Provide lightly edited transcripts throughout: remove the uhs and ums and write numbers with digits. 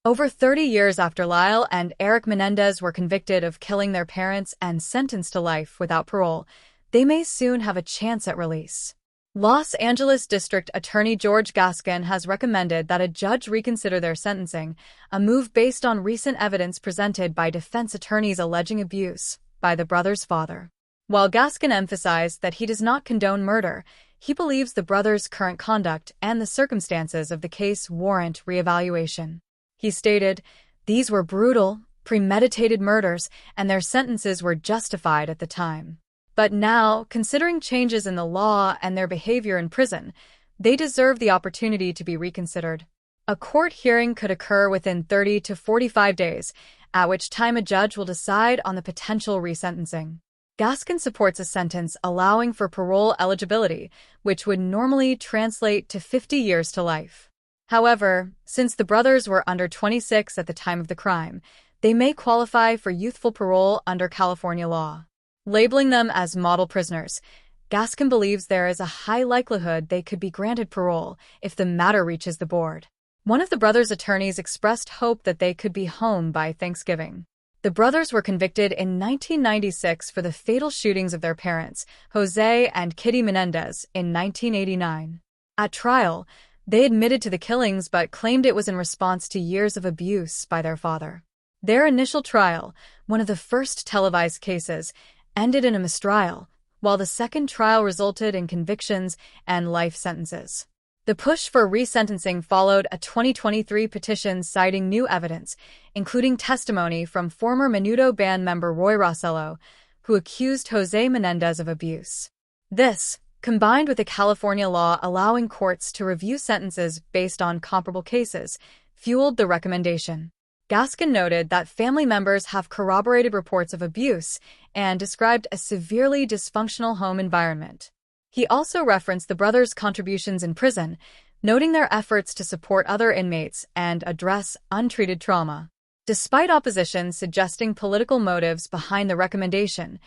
Over 30 years after Lyle and Erik Menendez were convicted of killing their parents and sentenced to life without parole, they may soon have a chance at release. Los Angeles District Attorney George Gascón has recommended that a judge reconsider their sentencing, a move based on recent evidence presented by defense attorneys alleging abuse by the brothers' father. While Gascón emphasized that he does not condone murder, he believes the brothers' current conduct and the circumstances of the case warrant reevaluation. He stated, "These were brutal, premeditated murders, and their sentences were justified at the time. But now, considering changes in the law and their behavior in prison, they deserve the opportunity to be reconsidered." A court hearing could occur within 30 to 45 days, at which time a judge will decide on the potential resentencing. Gascón supports a sentence allowing for parole eligibility, which would normally translate to 50 years to life. However, since the brothers were under 26 at the time of the crime, they may qualify for youthful parole under California law. Labeling them as model prisoners, Gascón believes there is a high likelihood they could be granted parole if the matter reaches the board. One of the brothers' attorneys expressed hope that they could be home by Thanksgiving. The brothers were convicted in 1996 for the fatal shootings of their parents, Jose and Kitty Menendez, in 1989. At trial, they admitted to the killings but claimed it was in response to years of abuse by their father. Their initial trial, one of the first televised cases, ended in a mistrial, while the second trial resulted in convictions and life sentences. The push for resentencing followed a 2023 petition citing new evidence, including testimony from former Menudo band member Roy Rossello, who accused Jose Menendez of abuse. This, combined with a California law allowing courts to review sentences based on comparable cases, fueled the recommendation. Gascón noted that family members have corroborated reports of abuse and described a severely dysfunctional home environment. He also referenced the brothers' contributions in prison, noting their efforts to support other inmates and address untreated trauma. Despite opposition suggesting political motives behind the recommendation,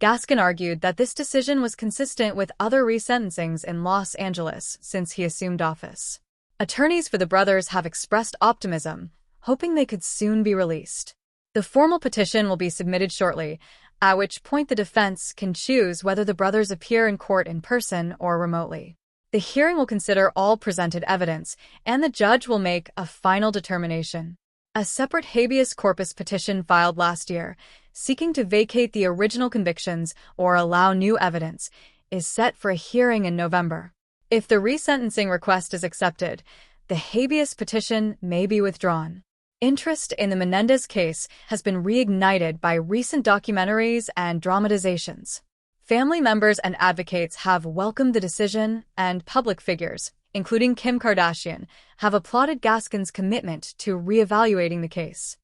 Gascón argued that this decision was consistent with other resentencings in Los Angeles since he assumed office. Attorneys for the brothers have expressed optimism, hoping they could soon be released. The formal petition will be submitted shortly, at which point the defense can choose whether the brothers appear in court in person or remotely. The hearing will consider all presented evidence, and the judge will make a final determination. A separate habeas corpus petition filed last year, seeking to vacate the original convictions or allow new evidence, is set for a hearing in November. If the resentencing request is accepted, the habeas petition may be withdrawn. Interest in the Menendez case has been reignited by recent documentaries and dramatizations. Family members and advocates have welcomed the decision, and public figures, including Kim Kardashian, have applauded Gascón's commitment to reevaluating the case.